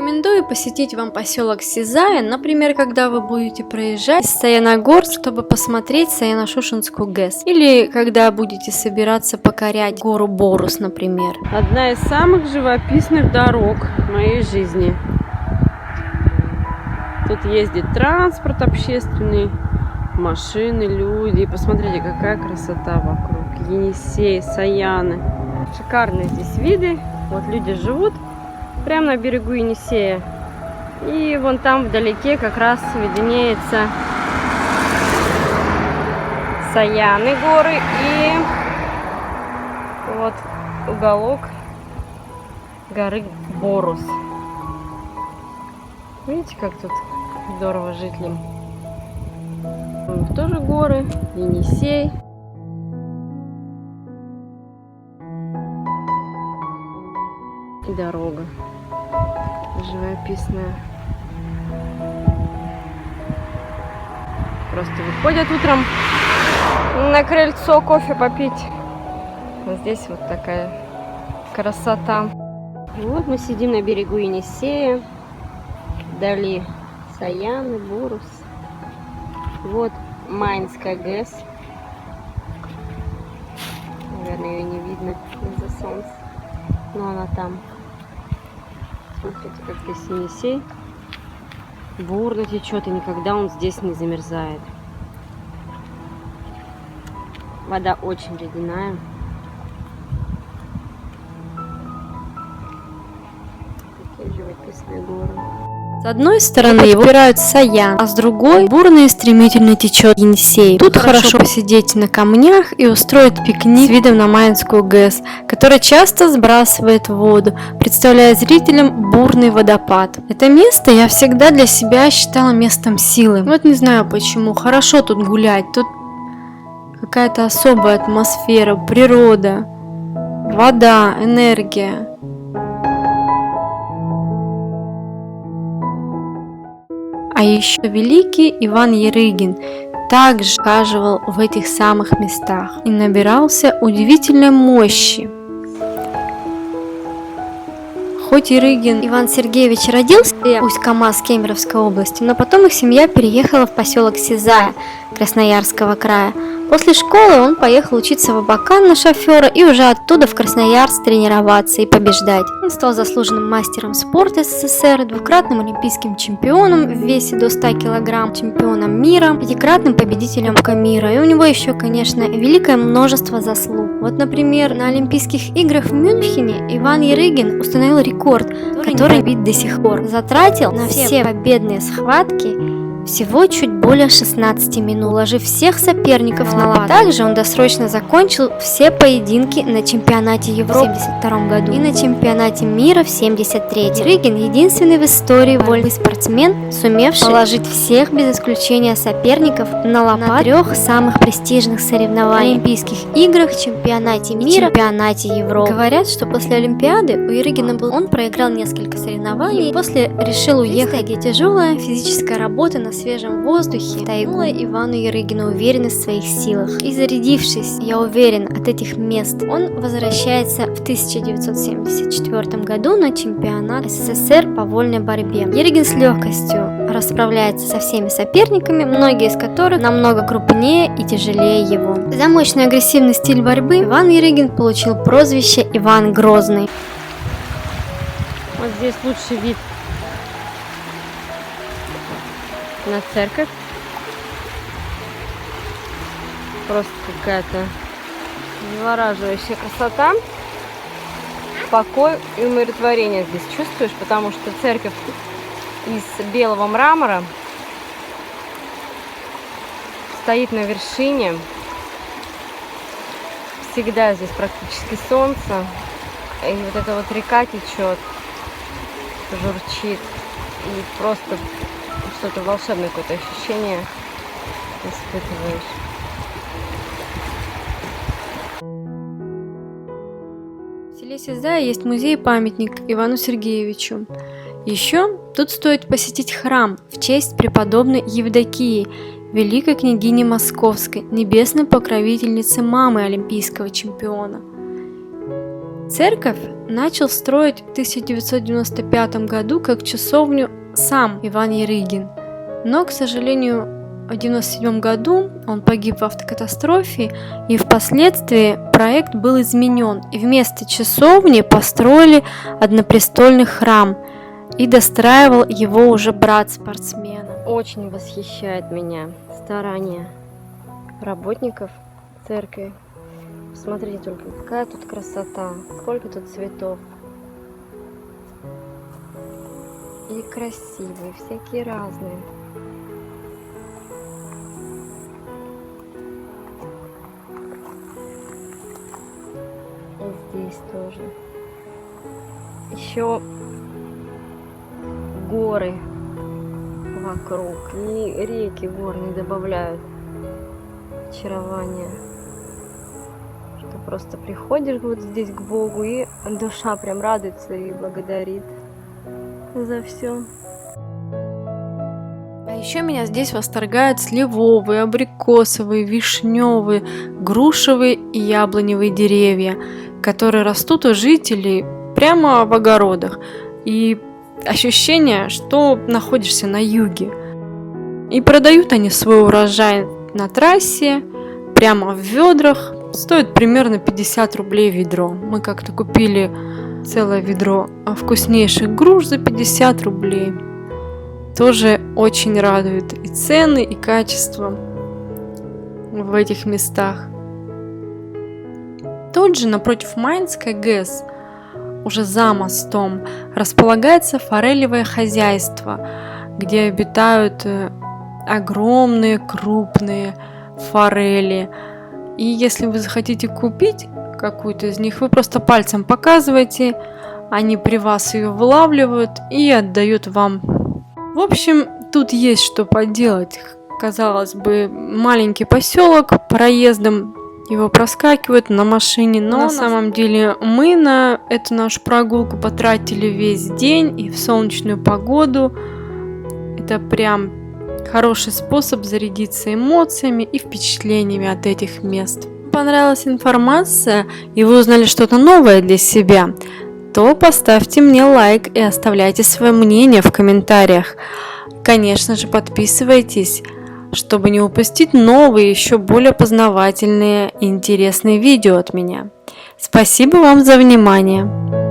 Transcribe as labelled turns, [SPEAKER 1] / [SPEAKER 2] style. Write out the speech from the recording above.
[SPEAKER 1] Рекомендую посетить вам поселок Сизая, например, когда вы будете проезжать из Саяногорск, чтобы посмотреть Саяно-Шушенскую ГЭС. Или когда будете собираться покорять гору Борус, например. Одна из самых живописных дорог в моей жизни. Тут ездит транспорт общественный, машины, люди. Посмотрите, какая красота вокруг. Енисей, Саяны. Шикарные здесь виды. Вот люди живут прямо на берегу Енисея. И вон там вдалеке как раз виднеется Саяны горы и вот уголок горы Борус. Видите, как тут здорово жить им. Вон тоже горы, Енисей. И дорога живописная. Просто выходят утром на крыльцо кофе попить. Вот здесь вот такая красота. И вот мы сидим на берегу Енисея. Вдали Саяны, Борус. Вот Майнская ГЭС. Наверное, ее не видно из-за солнца. Но она там. Смотрите, как здесь Енисей бурно течет, и никогда он здесь не замерзает. Вода очень ледяная. Такие живописные горы. С одной стороны его подпирают Саян, а с другой бурно и стремительно течет Енисей. Тут хорошо посидеть на камнях и устроить пикник с видом на Майнскую ГЭС, которая часто сбрасывает воду, представляя зрителям бурный водопад. Это место я всегда для себя считала местом силы. Вот не знаю почему, хорошо тут гулять, тут какая-то особая атмосфера, природа, вода, энергия. А еще великий Иван Ярыгин также хаживал в этих самых местах и набирался удивительной мощи. Хоть Ярыгин Иван Сергеевич родился в Усть-Камаз Кемеровской области, но потом их семья переехала в поселок Сизая Красноярского края. После школы он поехал учиться в Абакан на шофера и уже оттуда в Красноярск тренироваться и побеждать. Он стал заслуженным мастером спорта СССР, двукратным олимпийским чемпионом в весе до 100 кг, чемпионом мира, пятикратным победителем Кубка мира. И у него еще, конечно, великое множество заслуг. Вот, например, на Олимпийских играх в Мюнхене Иван Ярыгин установил рекорд, который бит до сих пор. Затратил на все победные схватки всего чуть более 16 минут, уложив всех соперников на лад. Также он досрочно закончил все поединки на чемпионате Европы в 1972 году и на чемпионате мира в 1973. Ярыгин единственный в истории борьбы спортсмен, сумевший положить всех без исключения соперников на лад на 3 самых престижных соревнованиях: Олимпийских играх, чемпионате мира, чемпионате Европы. Говорят, что после Олимпиады у Ярыгина он проиграл несколько соревнований и после решил уехать, где тяжелая физическая работа на свежем воздухе дала Ивану Ярыгину уверенность в своих силах. И зарядившись, я уверен, от этих мест, он возвращается в 1974 году на чемпионат СССР по вольной борьбе. Ярыгин с легкостью расправляется со всеми соперниками, многие из которых намного крупнее и тяжелее его. За мощный агрессивный стиль борьбы Иван Ярыгин получил прозвище Иван Грозный. Вот здесь лучший вид на церковь. Просто какая-то завораживающая красота. Покой и умиротворение здесь чувствуешь, потому что церковь из белого мрамора стоит на вершине. Всегда здесь практически солнце. И вот эта вот река течет, журчит. И просто что-то волшебное, какое-то ощущение испытываешь. В селе Сизая есть музей-памятник Ивану Сергеевичу. Еще тут стоит посетить храм в честь преподобной Евдокии, великой княгини Московской, небесной покровительницы мамы олимпийского чемпиона. Церковь начал строить в 1995 году как часовню сам Иван Ярыгин, но, к сожалению, в 1997 году он погиб в автокатастрофе, и впоследствии проект был изменен, и вместо часовни построили однопрестольный храм, и достраивал его уже брат спортсмена. Очень восхищает меня старания работников церкви. Посмотрите только, какая тут красота, сколько тут цветов. И красивые, всякие разные. И здесь тоже. Еще горы вокруг, и реки горные добавляют очарование. Что просто приходишь вот здесь к Богу, и душа прям радуется и благодарит за все. А еще меня здесь восторгают сливовые, абрикосовые, вишневые, грушевые и яблоневые деревья, которые растут у жителей прямо в огородах. И ощущение, что находишься на юге. И продают они свой урожай на трассе, прямо в ведрах. Стоит примерно 50 рублей ведро. Мы как-то купили целое ведро вкуснейших груш за 50 рублей. Тоже очень радует и цены, и качество в этих местах. Тут же напротив Майнской ГЭС, уже за мостом, располагается форелевое хозяйство, где обитают огромные крупные форели. И если вы захотите купить какую-то из них, вы просто пальцем показываете, они при вас ее вылавливают и отдают вам. В общем, тут есть что поделать. Казалось бы, маленький поселок, проездом его проскакивают на машине, но на самом деле мы на эту нашу прогулку потратили весь день и в солнечную погоду. Это прям хороший способ зарядиться эмоциями и впечатлениями от этих мест. Понравилась информация и вы узнали что-то новое для себя, то поставьте мне лайк и оставляйте свое мнение в комментариях. Конечно же, подписывайтесь, чтобы не упустить новые, еще более познавательные и интересные видео от меня. Спасибо вам за внимание!